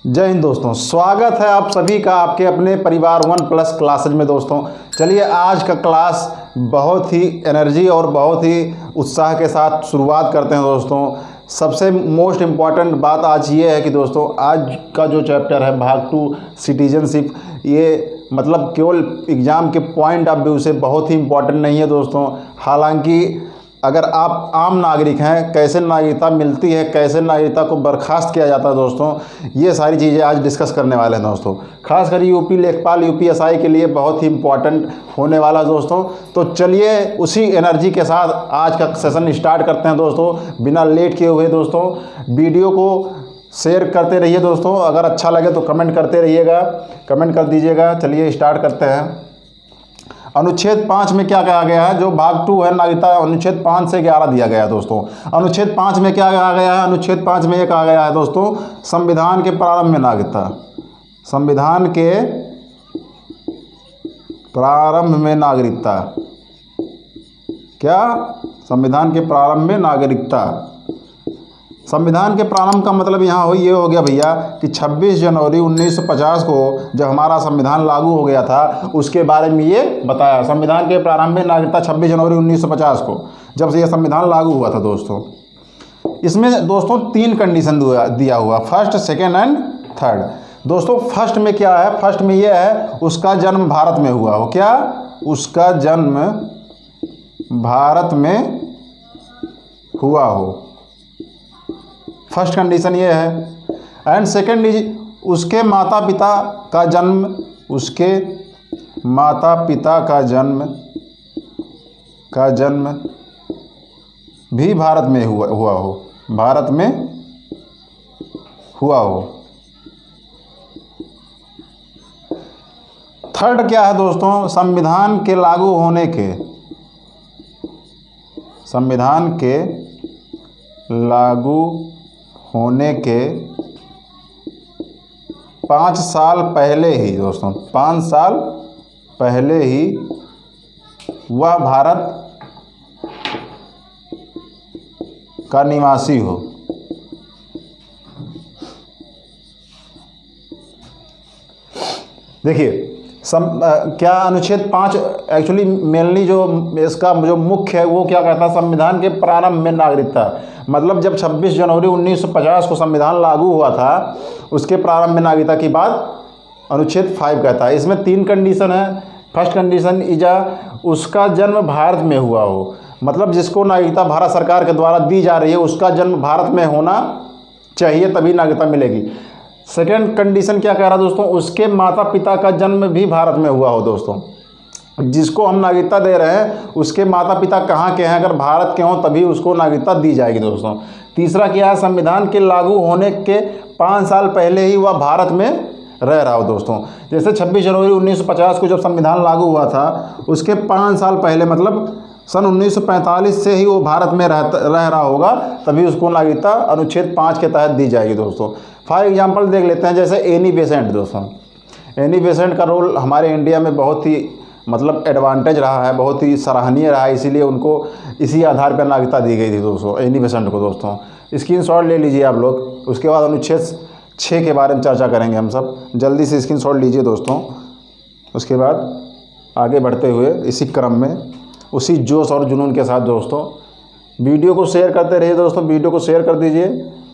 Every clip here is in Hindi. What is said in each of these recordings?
जय हिंद दोस्तों, स्वागत है आप सभी का आपके अपने परिवार वन प्लस क्लासेज में। दोस्तों चलिए, आज का क्लास बहुत ही एनर्जी और बहुत ही उत्साह के साथ शुरुआत करते हैं। दोस्तों सबसे मोस्ट इम्पॉर्टेंट बात आज ये है कि दोस्तों आज का जो चैप्टर है भाग 2 सिटीजनशिप, ये मतलब केवल एग्ज़ाम के पॉइंट ऑफ व्यू से बहुत ही इम्पॉर्टेंट नहीं है दोस्तों। हालांकि अगर आप आम नागरिक हैं, कैसे नागरिकता मिलती है, कैसे नागरिकता को बर्खास्त किया जाता है, दोस्तों ये सारी चीज़ें आज डिस्कस करने वाले हैं दोस्तों। खासकर यूपी लेखपाल यूपीएसआई के लिए बहुत ही इम्पॉर्टेंट होने वाला है दोस्तों। तो चलिए उसी एनर्जी के साथ आज का सेशन स्टार्ट करते हैं दोस्तों, बिना लेट किए हुए। दोस्तों वीडियो को शेयर करते रहिए दोस्तों, अगर अच्छा लगे तो कमेंट करते रहिएगा, कमेंट कर दीजिएगा। चलिए स्टार्ट करते हैं। अनुच्छेद 5 में क्या कहा गया है, जो भाग 2 है नागरिकता, अनुच्छेद 5 से 11 दिया गया है दोस्तों। अनुच्छेद 5 में क्या कहा गया है, अनुच्छेद 5 में ये कहा गया है दोस्तों, संविधान के प्रारंभ में नागरिकता, संविधान के प्रारंभ में नागरिकता, क्या संविधान के प्रारंभ में नागरिकता। संविधान के प्रारंभ का मतलब यहाँ हो ये हो गया भैया कि 26 जनवरी 1950 को जब हमारा संविधान लागू हो गया था, उसके बारे में ये बताया। संविधान के प्रारंभ में नागरिकता 26 जनवरी 1950 को, जब से यह संविधान लागू हुआ था दोस्तों। इसमें दोस्तों 3 कंडीशन दिया हुआ, फर्स्ट, सेकेंड एंड थर्ड। दोस्तों फर्स्ट में क्या है, फर्स्ट में यह है उसका जन्म भारत में हुआ हो। क्या? उसका जन्म भारत में हुआ हो, फर्स्ट कंडीशन ये है। एंड सेकेंड इज उसके माता पिता का जन्म, उसके माता पिता का जन्म भी भारत में हुआ हो, भारत में हुआ हो। थर्ड क्या है दोस्तों, संविधान के लागू होने के, संविधान के लागू होने के 5 साल पहले ही दोस्तों, 5 साल पहले ही वह भारत का निवासी हो। देखिए क्या अनुच्छेद 5 एक्चुअली मेनली जो इसका जो मुख्य है वो क्या कहता है, संविधान के प्रारंभ में नागरिकता। मतलब जब 26 जनवरी 1950 को संविधान लागू हुआ था, उसके प्रारंभ में नागरिकता की बात अनुच्छेद 5 कहता है। इसमें 3 कंडीशन है। फर्स्ट कंडीशन इजा उसका जन्म भारत में हुआ हो, मतलब जिसको नागरिकता भारत सरकार के द्वारा दी जा रही है उसका जन्म भारत में होना चाहिए, तभी नागरिकता मिलेगी। सेकेंड कंडीशन क्या कह रहा है दोस्तों, उसके माता पिता का जन्म भी भारत में हुआ हो। दोस्तों जिसको हम नागरिकता दे रहे हैं उसके माता पिता कहाँ के हैं, अगर भारत के हों तभी उसको नागरिकता दी जाएगी दोस्तों। तीसरा क्या है, संविधान के लागू होने के 5 साल पहले ही वह भारत में रह रहा हो दोस्तों। जैसे 26 जनवरी 1950 को जब संविधान लागू हुआ था, उसके 5 साल पहले मतलब सन 1945 से ही वो भारत में रह रहा होगा, तभी उसको नागरिकता अनुच्छेद 5 के तहत दी जाएगी दोस्तों। फॉर एग्जांपल देख लेते हैं, जैसे एनी बेसेंट दोस्तों। एनी बेसेंट का रोल हमारे इंडिया में बहुत ही मतलब एडवांटेज रहा है, बहुत ही सराहनीय रहा है, इसीलिए उनको इसी आधार पर नागरिकता दी गई थी दोस्तों, एनी बेसेंट को। दोस्तों स्क्रीनशॉट ले लीजिए आप लोग, उसके बाद अनुच्छेद 6 के बारे में चर्चा करेंगे हम सब। जल्दी से स्क्रीनशॉट लीजिए दोस्तों। उसके बाद आगे बढ़ते हुए इसी क्रम में उसी जोश और जुनून के साथ दोस्तों वीडियो को शेयर करते रहिए दोस्तों, वीडियो को शेयर कर दीजिए,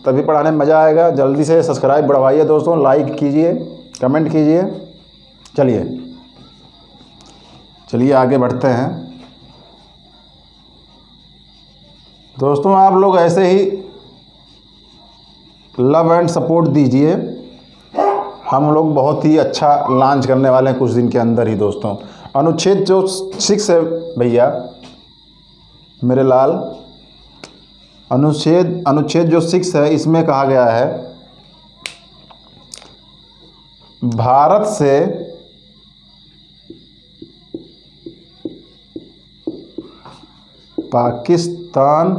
तभी पढ़ाने में मज़ा आएगा। जल्दी से सब्सक्राइब बढ़वाइए दोस्तों, लाइक कीजिए, कमेंट कीजिए। चलिए आगे बढ़ते हैं दोस्तों। आप लोग ऐसे ही लव एंड सपोर्ट दीजिए, हम लोग बहुत ही अच्छा लॉन्च करने वाले हैं कुछ दिन के अंदर ही दोस्तों। अनुच्छेद जो 6 है भैया मेरे लाल, अनुच्छेद जो 6 है, इसमें कहा गया है भारत से पाकिस्तान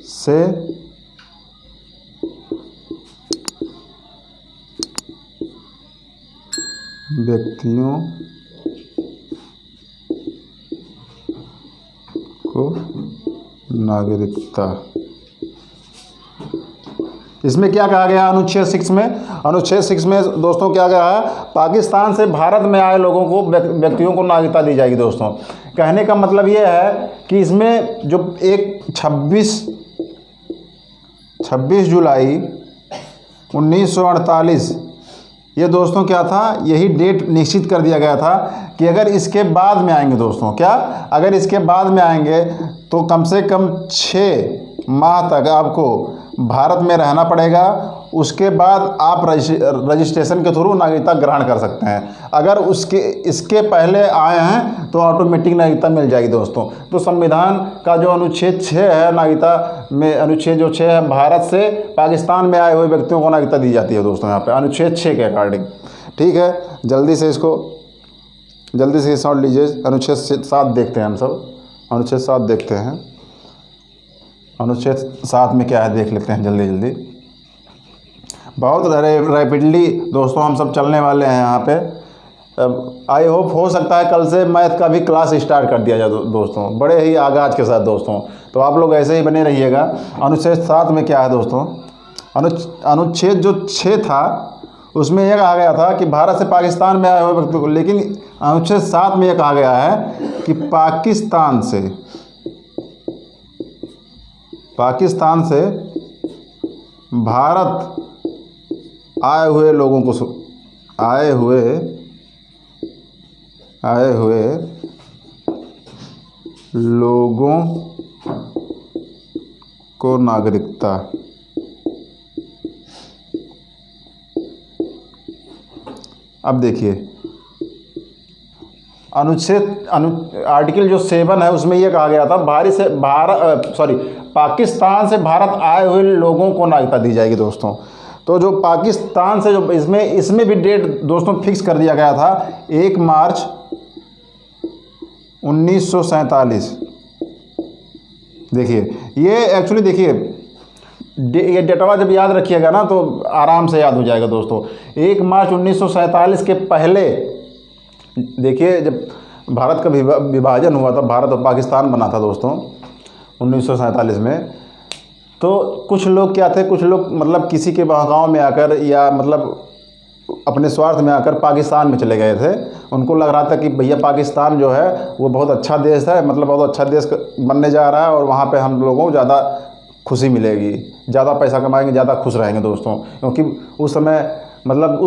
से व्यक्तियों को नागरिकता। इसमें क्या कहा गया अनुच्छेद 6 में? अनुच्छेद 6 में दोस्तों क्या कहा है? पाकिस्तान से भारत में आए लोगों को, व्यक्तियों को नागरिकता दी जाएगी। दोस्तों कहने का मतलब ये है कि इसमें जो एक 26 जुलाई 1948 ये दोस्तों क्या था, यही डेट निश्चित कर दिया गया था कि अगर इसके बाद में आएंगे दोस्तों, क्या अगर इसके बाद में आएंगे तो कम से कम 6 माह तक आपको भारत में रहना पड़ेगा। उसके बाद आप रजिस्ट्रेशन के थ्रू नागरिकता ग्रहण कर सकते हैं। अगर इसके पहले आए हैं तो ऑटोमेटिक नागरिकता मिल जाएगी दोस्तों। तो संविधान का जो अनुच्छेद 6 है, नागरिकता में अनुच्छेद जो 6 है, भारत से पाकिस्तान में आए हुए व्यक्तियों को नागरिकता दी जाती है दोस्तों यहाँ पे अनुच्छेद 6 के अकॉर्डिंग। ठीक है, जल्दी से सॉल्व लीजिए। अनुच्छेद 7 देखते हैं हम सब। अनुच्छेद 7 देखते हैं। अनुच्छेद 7 में क्या है देख लेते हैं जल्दी। बहुत रैपिडली दोस्तों हम सब चलने वाले हैं यहाँ पे। आई होप हो सकता है कल से मैथ का भी क्लास स्टार्ट कर दिया जाए दोस्तों, बड़े ही आगाज के साथ दोस्तों। तो आप लोग ऐसे ही बने रहिएगा। अनुच्छेद 7 में क्या है दोस्तों? अनुच्छेद जो 6 था उसमें यह कहा गया था कि भारत से पाकिस्तान में आए हुए व्यक्ति को, लेकिन अनुच्छेद 7 में यह कहा गया है कि पाकिस्तान से भारत आए हुए लोगों को नागरिकता। अब देखिए आर्टिकल जो 7 है उसमें यह कहा गया था पाकिस्तान से भारत आए हुए लोगों को नागरिकता दी जाएगी दोस्तों। तो जो पाकिस्तान से जो इसमें भी डेट दोस्तों फिक्स कर दिया गया था 1 मार्च 1947। देखिए ये एक्चुअली देखिए ये डेटवा जब याद रखिएगा ना तो आराम से याद हो जाएगा दोस्तों। 1 मार्च 1947 के पहले देखिए जब भारत का विभाजन हुआ था, भारत और पाकिस्तान बना था दोस्तों 1947 में। तो कुछ लोग क्या थे, कुछ लोग मतलब किसी के बहकाव में आकर या मतलब अपने स्वार्थ में आकर पाकिस्तान में चले गए थे। उनको लग रहा था कि भैया पाकिस्तान जो है वो बहुत अच्छा देश है, मतलब बहुत अच्छा देश बनने जा रहा है और वहाँ पे हम लोगों को ज़्यादा खुशी मिलेगी, ज़्यादा पैसा कमाएंगे, ज़्यादा खुश रहेंगे दोस्तों। क्योंकि उस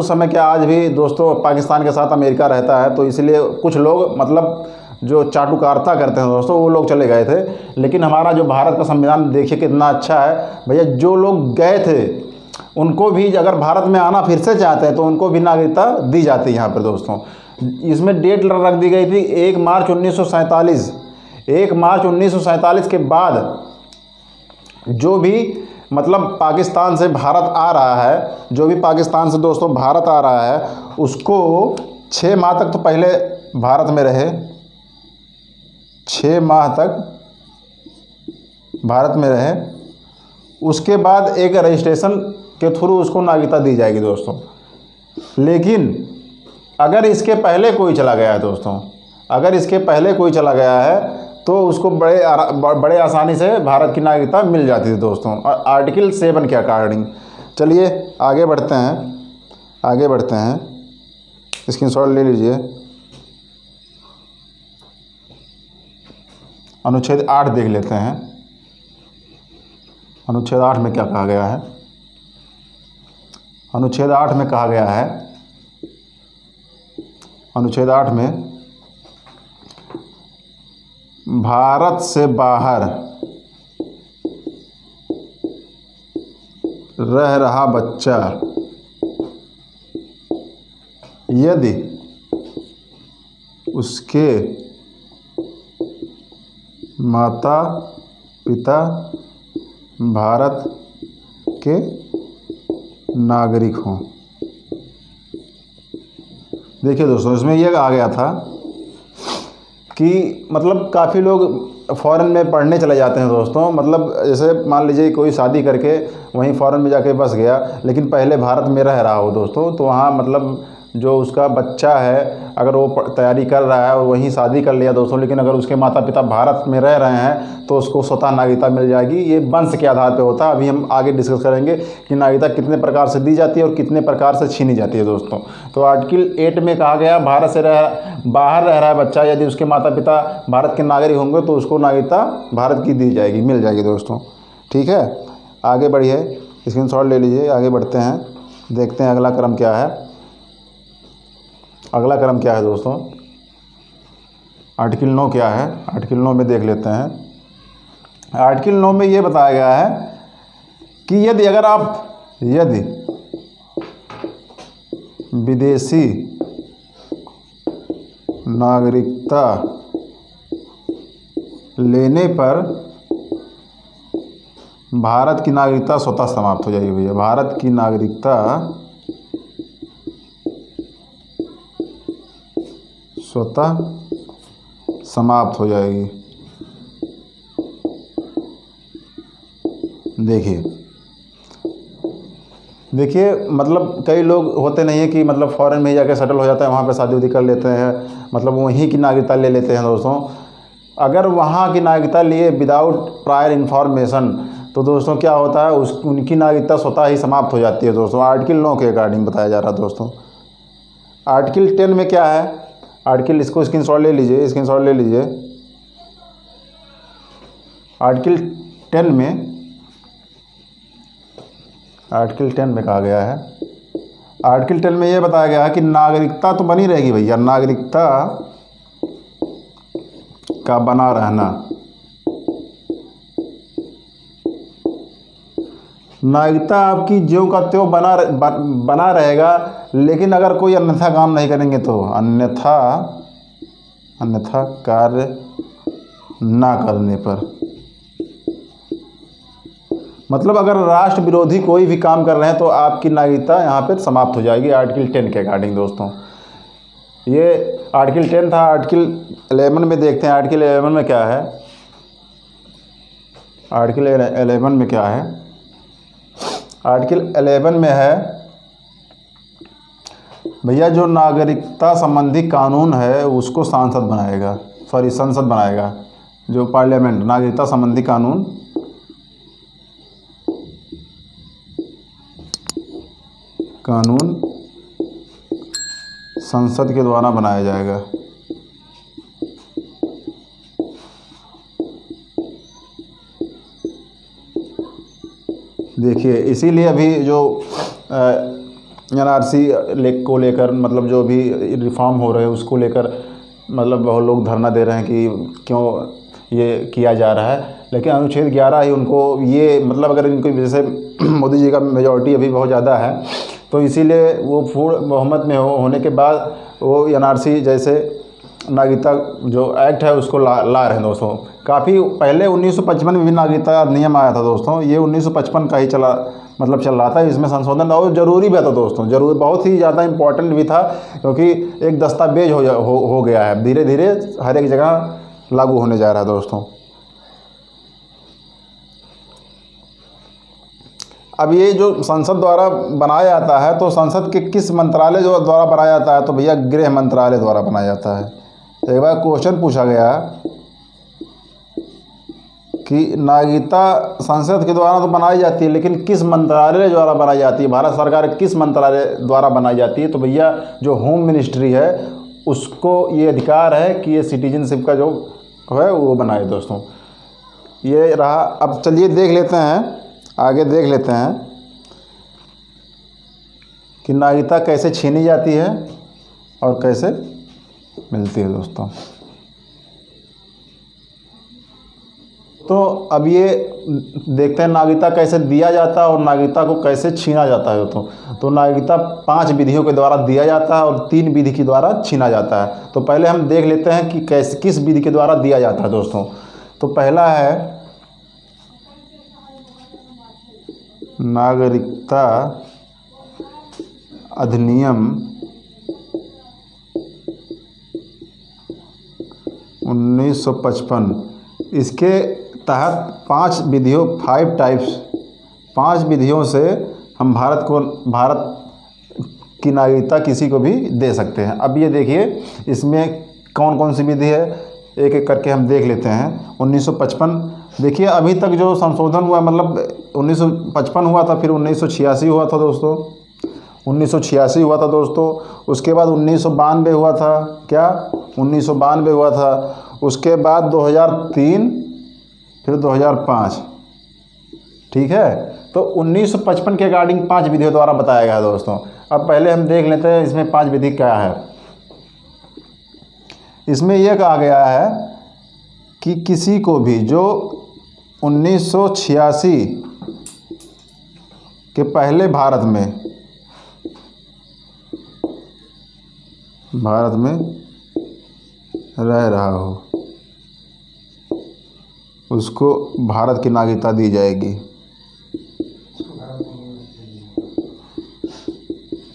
समय क्या आज भी दोस्तों पाकिस्तान के साथ अमेरिका रहता है, तो इसलिए कुछ लोग मतलब जो चाटुकारिता करते हैं दोस्तों वो लोग चले गए थे। लेकिन हमारा जो भारत का संविधान देखिए कितना अच्छा है भैया। जो लोग गए थे उनको भी अगर भारत में आना फिर से चाहते हैं तो उनको भी नागरिकता दी जाती है यहाँ पर दोस्तों। इसमें डेट रख दी गई थी 1 मार्च 1947। 1 मार्च 1947 के बाद जो भी मतलब पाकिस्तान से भारत आ रहा है, जो भी पाकिस्तान से दोस्तों भारत आ रहा है उसको 6 माह तक तो पहले भारत में रहे, 6 माह तक भारत में रहे। उसके बाद एक रजिस्ट्रेशन के थ्रू उसको नागरिकता दी जाएगी दोस्तों। लेकिन अगर इसके पहले कोई चला गया है दोस्तों, अगर इसके पहले कोई चला गया है तो उसको बड़े आसानी से भारत की नागरिकता मिल जाती थी दोस्तों आर्टिकल 7 के अकॉर्डिंग। चलिए आगे बढ़ते हैं। स्क्रीनशॉट ले लीजिए। अनुच्छेद 8 देख लेते हैं। अनुच्छेद 8 में क्या कहा गया है? अनुच्छेद 8 में कहा गया है, अनुच्छेद 8 में भारत से बाहर रह रहा बच्चा यदि उसके माता पिता भारत के नागरिक हों। देखिए दोस्तों इसमें यह कहा गया था कि मतलब काफ़ी लोग फ़ॉरेन में पढ़ने चले जाते हैं दोस्तों। मतलब जैसे मान लीजिए कोई शादी करके वहीं फ़ॉरेन में जाके बस गया, लेकिन पहले भारत में रह रहा हो दोस्तों, तो वहाँ मतलब जो उसका बच्चा है अगर वो तैयारी कर रहा है और वहीं शादी कर लिया दोस्तों, लेकिन अगर उसके माता पिता भारत में रह रहे हैं तो उसको स्वतः नागरिकता मिल जाएगी। ये वंश के आधार पर होता है। अभी हम आगे डिस्कस करेंगे कि नागरिकता कितने प्रकार से दी जाती है और कितने प्रकार से छीनी जाती है दोस्तों। तो आर्टिकल 8 में कहा गया भारत से बाहर रह रहा है बच्चा, यदि उसके माता पिता भारत के नागरिक होंगे तो उसको नागरिकता भारत की दी जाएगी, मिल जाएगी दोस्तों। ठीक है, आगे बढ़िए, स्क्रीनशॉट ले लीजिए, आगे बढ़ते हैं, देखते हैं अगला क्रम क्या है। अगला क्रम क्या है दोस्तों, आर्टिकल 9 क्या है, आर्टिकल 9 में देख लेते हैं। आर्टिकल 9 में ये बताया गया है कि यदि विदेशी नागरिकता लेने पर भारत की नागरिकता स्वतः समाप्त हो जाएगी। भैया भारत की नागरिकता स्वतः समाप्त हो जाएगी। देखिए मतलब कई लोग होते नहीं है कि मतलब फॉरेन में जाकर सेटल हो जाता है, वहाँ पे शादी उदी कर लेते हैं, मतलब वहीं की नागरिकता ले लेते हैं दोस्तों। अगर वहाँ की नागरिकता लिए विदाउट प्रायर इन्फॉर्मेशन तो दोस्तों क्या होता है, उनकी नागरिकता स्वतः ही समाप्त हो जाती है दोस्तों। आर्टिकल 9 के अकॉर्डिंग बताया जा रहा है दोस्तों। आर्टिकल 10 में क्या है, आर्टिकल इसको स्क्रीनशॉट ले लीजिए, स्क्रीनशॉट ले लीजिए। आर्टिकल 10 में कहा गया है, आर्टिकल 10 में ये बताया गया है कि नागरिकता तो बनी रहेगी भैया, नागरिकता का बना रहना, नागरिकता आपकी ज्यों का त्यों बना रहेगा, लेकिन अगर कोई अन्यथा काम नहीं करेंगे तो अन्यथा कार्य ना करने पर, मतलब अगर राष्ट्र विरोधी कोई भी काम कर रहे हैं तो आपकी नागरिकता यहाँ पे समाप्त हो जाएगी आर्टिकल 10 के अकॉर्डिंग दोस्तों। ये आर्टिकल 10 था। आर्टिकल 11 में देखते हैं, आर्टिकल 11 में क्या है। आर्टिकल 11 में क्या है, आर्टिकल 11 में है भैया जो नागरिकता संबंधी कानून है उसको संसद बनाएगा, जो पार्लियामेंट नागरिकता संबंधी कानून संसद के द्वारा बनाया जाएगा। देखिए इसीलिए अभी जो NRC को लेकर मतलब जो भी रिफॉर्म हो रहे हैं उसको लेकर मतलब बहुत लोग धरना दे रहे हैं कि क्यों ये किया जा रहा है, लेकिन अनुच्छेद 11 ही उनको ये मतलब अगर इनकी वजह से मोदी जी का मेजॉरिटी अभी बहुत ज़्यादा है तो इसीलिए वो पूर्ण बहुमत में होने के बाद वो NRC जैसे नागरिकता जो एक्ट है उसको ला रहे हैं दोस्तों। काफ़ी पहले 1955 में भी नागरिकता अधिनियम आया था दोस्तों, ये 1955 का ही चल रहा था। इसमें संशोधन और ज़रूरी भी था दोस्तों, बहुत ही ज़्यादा इम्पोर्टेंट भी था, क्योंकि एक दस्तावेज हो गया है, धीरे धीरे हर एक जगह लागू होने जा रहा है दोस्तों। अब ये जो संसद द्वारा बनाया जाता है तो संसद के किस मंत्रालय जो द्वारा बनाया जाता है, तो भैया गृह मंत्रालय द्वारा बनाया जाता है। एक बार क्वेश्चन पूछा गया कि नागरिकता संसद के द्वारा तो बनाई जाती है, लेकिन किस मंत्रालय द्वारा बनाई जाती है, भारत सरकार किस मंत्रालय द्वारा बनाई जाती है, तो भैया जो होम मिनिस्ट्री है उसको ये अधिकार है कि ये सिटीजनशिप का जो है वो बनाए दोस्तों। ये रहा। अब चलिए देख लेते हैं, आगे देख लेते हैं कि नागरिकता कैसे छीनी जाती है और कैसे मिलती है दोस्तों। तो अब ये देखते हैं नागरिकता कैसे दिया जाता है और नागरिकता को कैसे छीना जाता है दोस्तों। तो नागरिकता 5 विधियों के द्वारा दिया जाता है और 3 विधि के द्वारा छीना जाता है। तो पहले हम देख लेते हैं कि किस विधि के द्वारा दिया जाता है दोस्तों। तो पहला है नागरिकता अधिनियम 1955। इसके तहत 5 विधियों से हम भारत की नागरिकता किसी को भी दे सकते हैं। अब ये देखिए इसमें कौन कौन सी विधि है, एक एक करके हम देख लेते हैं। 1955 देखिए, अभी तक जो संशोधन हुआ मतलब 1955 हुआ था, फिर 1986 हुआ था दोस्तों, 1986 हुआ था दोस्तों। उसके बाद 1992 हुआ था, क्या 1992 हुआ था। उसके बाद 2003, फिर 2005, ठीक है। तो 1955 के अकॉर्डिंग 5 विधियों द्वारा बताया गया है दोस्तों। अब पहले हम देख लेते हैं इसमें 5 विधि क्या है। इसमें यह कहा गया है कि किसी को भी जो 1986 के पहले भारत में रह रहा हो उसको भारत की नागरिकता दी जाएगी,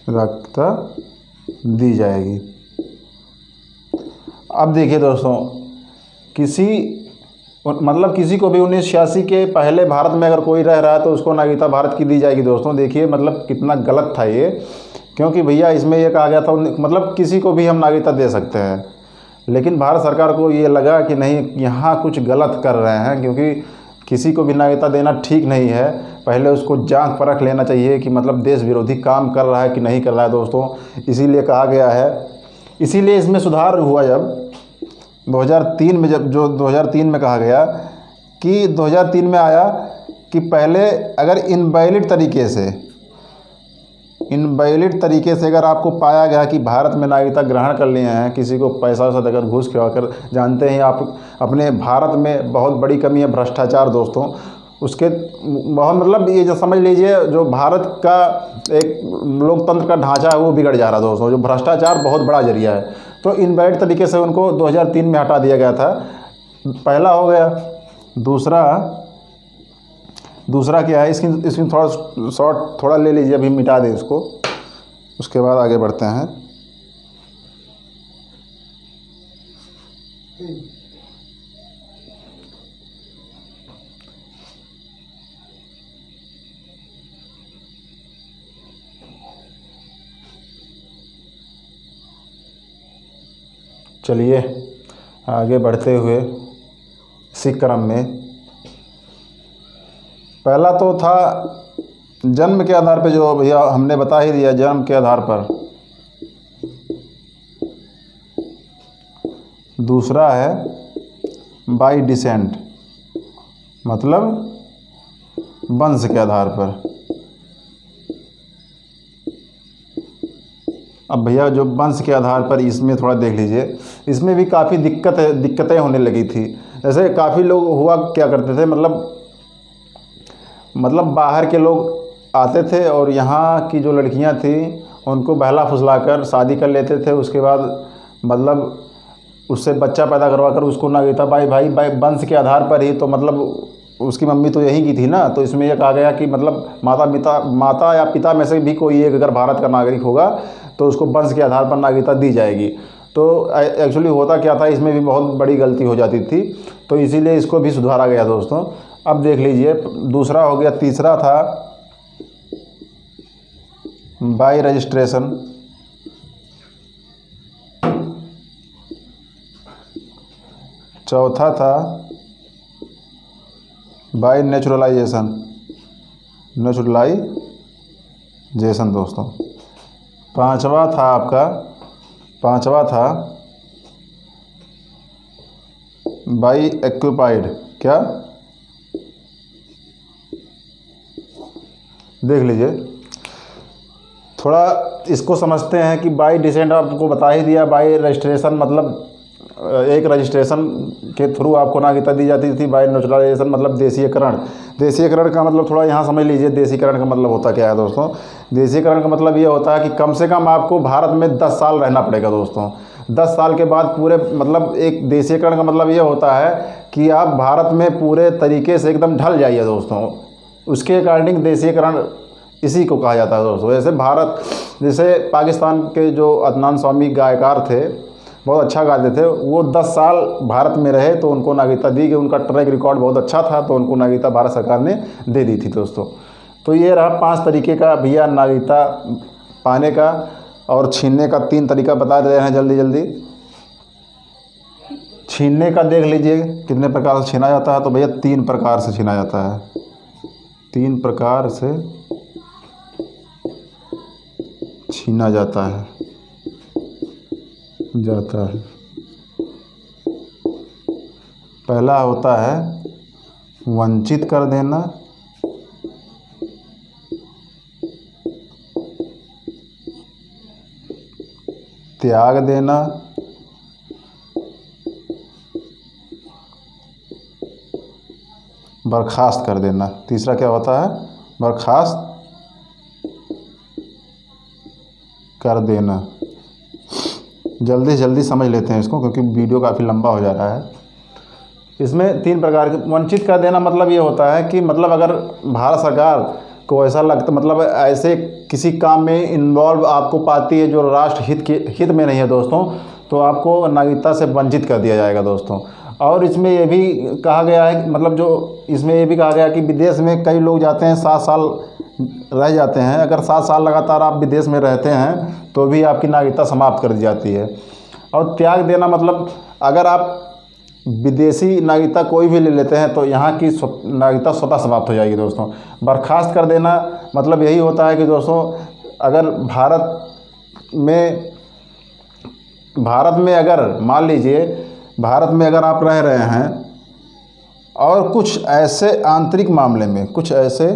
नागरिकता दी जाएगी। अब देखिए दोस्तों, किसी को भी 1986 के पहले भारत में अगर कोई रह रहा है तो उसको नागरिकता भारत की दी जाएगी दोस्तों। देखिए मतलब कितना गलत था ये, क्योंकि भैया इसमें यह कहा गया था मतलब किसी को भी हम नागरिकता दे सकते हैं, लेकिन भारत सरकार को ये लगा कि नहीं, यहाँ कुछ गलत कर रहे हैं, क्योंकि किसी को भी नागरिकता देना ठीक नहीं है। पहले उसको जांच परख लेना चाहिए कि मतलब देश विरोधी काम कर रहा है कि नहीं कर रहा है दोस्तों, इसीलिए कहा गया है। इसीलिए इसमें सुधार हुआ जब 2003 में, जब जो 2003 में कहा गया कि 2003 में आया कि पहले अगर इनवैलिड तरीके से अगर आपको पाया गया कि भारत में नागरिकता ग्रहण कर लिए हैं, किसी को पैसा वैसा देकर घूस खिलाकर, जानते हैं आप अपने भारत में बहुत बड़ी कमी है भ्रष्टाचार दोस्तों। उसके बहुत मतलब ये जो समझ लीजिए, जो भारत का एक लोकतंत्र का ढांचा है वो बिगड़ जा रहा है दोस्तों, जो भ्रष्टाचार बहुत बड़ा जरिया है। तो इनवैलिड तरीके से उनको 2003 में हटा दिया गया था, पहला हो गया। दूसरा क्या है, इसमें थोड़ा शॉर्ट थोड़ा ले लीजिए, अभी मिटा दें इसको, उसके बाद आगे बढ़ते हैं। चलिए आगे बढ़ते हुए सिख क्रम में, पहला तो था जन्म के आधार पर, जो भैया हमने बता ही दिया, जन्म के आधार पर। दूसरा है बाय डिसेंट, मतलब वंश के आधार पर। अब भैया जो वंश के आधार पर, इसमें थोड़ा देख लीजिए, इसमें भी काफ़ी दिक्कतें होने लगी थी। जैसे काफ़ी लोग हुआ क्या करते थे, मतलब बाहर के लोग आते थे और यहाँ की जो लड़कियाँ थी उनको बहला फुसलाकर शादी कर लेते थे। उसके बाद मतलब उससे बच्चा पैदा करवाकर उसको नागरिकता भाई वंश के आधार पर ही, तो मतलब उसकी मम्मी तो यहीं की थी ना। तो इसमें यह कहा गया कि मतलब माता या पिता में से भी कोई एक अगर भारत का नागरिक होगा तो उसको वंश के आधार पर नागरिकता दी जाएगी। तो एक्चुअली होता क्या था, इसमें भी बहुत बड़ी गलती हो जाती थी, तो इसीलिए इसको भी सुधारा गया दोस्तों। अब देख लीजिए, दूसरा हो गया। तीसरा था बाय रजिस्ट्रेशन। चौथा था बाय नेचुरलाइजेशन दोस्तों। पांचवा था बाय एक्यूपाइड। क्या, देख लीजिए, थोड़ा इसको समझते हैं कि बाय डिसेंट आपको बता ही दिया। बाय रजिस्ट्रेशन मतलब एक रजिस्ट्रेशन के थ्रू आपको नागरिकता दी जाती थी। बाय नेचुरलाइजेशन मतलब देसीकरण का मतलब थोड़ा यहाँ समझ लीजिए। देसीकरण का मतलब होता क्या है दोस्तों? देसीकरण का मतलब ये होता है कि कम से कम आपको भारत में 10 साल रहना पड़ेगा दोस्तों। 10 साल के बाद पूरे मतलब एक देसीकरण का मतलब ये होता है कि आप भारत में पूरे तरीके से एकदम ढल जाइए दोस्तों। उसके अकॉर्डिंग देसीकरण इसी को कहा जाता है दोस्तों। जैसे पाकिस्तान के जो अदनान स्वामी गायकार थे, बहुत अच्छा गाते थे, वो 10 साल भारत में रहे तो उनको नागरिकता दी गई। उनका ट्रैक रिकॉर्ड बहुत अच्छा था तो उनको नागरिकता भारत सरकार ने दे दी थी दोस्तों। तो ये रहा 5 तरीके का भैया नागरिकता पाने का और छीनने का 3 तरीका बता रहे हैं जल्दी जल्दी। छीनने का देख लीजिए कितने प्रकार से छीना जाता है, तो भैया 3 प्रकार से छीना जाता है, 3 प्रकार से छीना जाता है। पहला होता है वंचित कर देना, त्याग देना, बर्खास्त कर देना। तीसरा क्या होता है? बर्खास्त कर देना। जल्दी से जल्दी समझ लेते हैं इसको, क्योंकि वीडियो काफ़ी लंबा हो जा रहा है। इसमें 3 प्रकार के वंचित कर देना मतलब ये होता है कि मतलब अगर भारत सरकार को ऐसा लगता, मतलब ऐसे किसी काम में इन्वॉल्व आपको पाती है जो राष्ट्र हित में नहीं है दोस्तों, तो आपको नागरिकता से वंचित कर दिया जाएगा दोस्तों। और इसमें ये भी कहा गया है, मतलब जो इसमें ये भी कहा गया कि विदेश में कई लोग जाते हैं 7 साल रह जाते हैं, अगर 7 साल लगातार आप विदेश में रहते हैं तो भी आपकी नागरिकता समाप्त कर दी जाती है। और त्याग देना मतलब अगर आप विदेशी नागरिकता कोई भी ले लेते हैं तो यहाँ की नागरिकता स्वतः समाप्त हो जाएगी दोस्तों। बर्खास्त कर देना मतलब यही होता है कि दोस्तों अगर भारत में अगर मान लीजिए भारत में अगर आप रह रहे हैं और कुछ ऐसे आंतरिक मामले में, कुछ ऐसे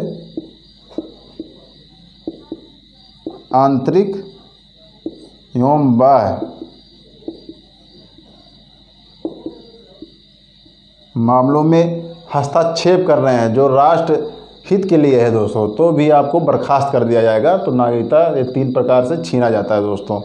आंतरिक एवं बाह्य मामलों में हस्तक्षेप कर रहे हैं जो राष्ट्र हित के लिए है दोस्तों, तो भी आपको बर्खास्त कर दिया जाएगा। तो नागरिकता ये 3 प्रकार से छीना जाता है दोस्तों।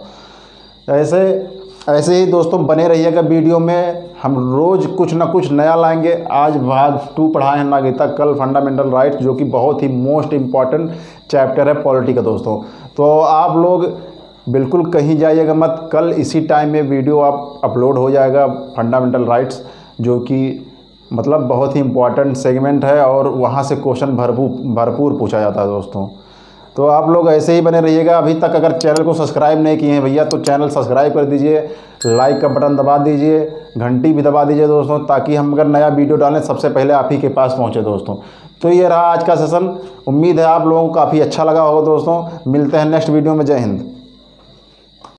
ऐसे ही दोस्तों बने रहिएगा वीडियो में, हम रोज़ कुछ ना कुछ नया लाएंगे। आज भाग 2 पढ़ाए हैं नागरिकता, कल फंडामेंटल राइट्स, जो कि बहुत ही मोस्ट इम्पॉर्टेंट चैप्टर है पॉलिटी का दोस्तों। तो आप लोग बिल्कुल कहीं जाइएगा मत, कल इसी टाइम में वीडियो आप अपलोड हो जाएगा फंडामेंटल राइट्स, जो कि मतलब बहुत ही इम्पॉर्टेंट सेगमेंट है और वहाँ से क्वेश्चन भरपूर पूछा जाता है दोस्तों। तो आप लोग ऐसे ही बने रहिएगा। अभी तक अगर चैनल को सब्सक्राइब नहीं किए हैं भैया तो चैनल सब्सक्राइब कर दीजिए, लाइक का बटन दबा दीजिए, घंटी भी दबा दीजिए दोस्तों, ताकि हम अगर नया वीडियो डालें सबसे पहले आप ही के पास पहुंचे दोस्तों। तो ये रहा आज का सेशन, उम्मीद है आप लोगों को काफ़ी अच्छा लगा होगा दोस्तों। मिलते हैं नेक्स्ट वीडियो में। जय हिंद।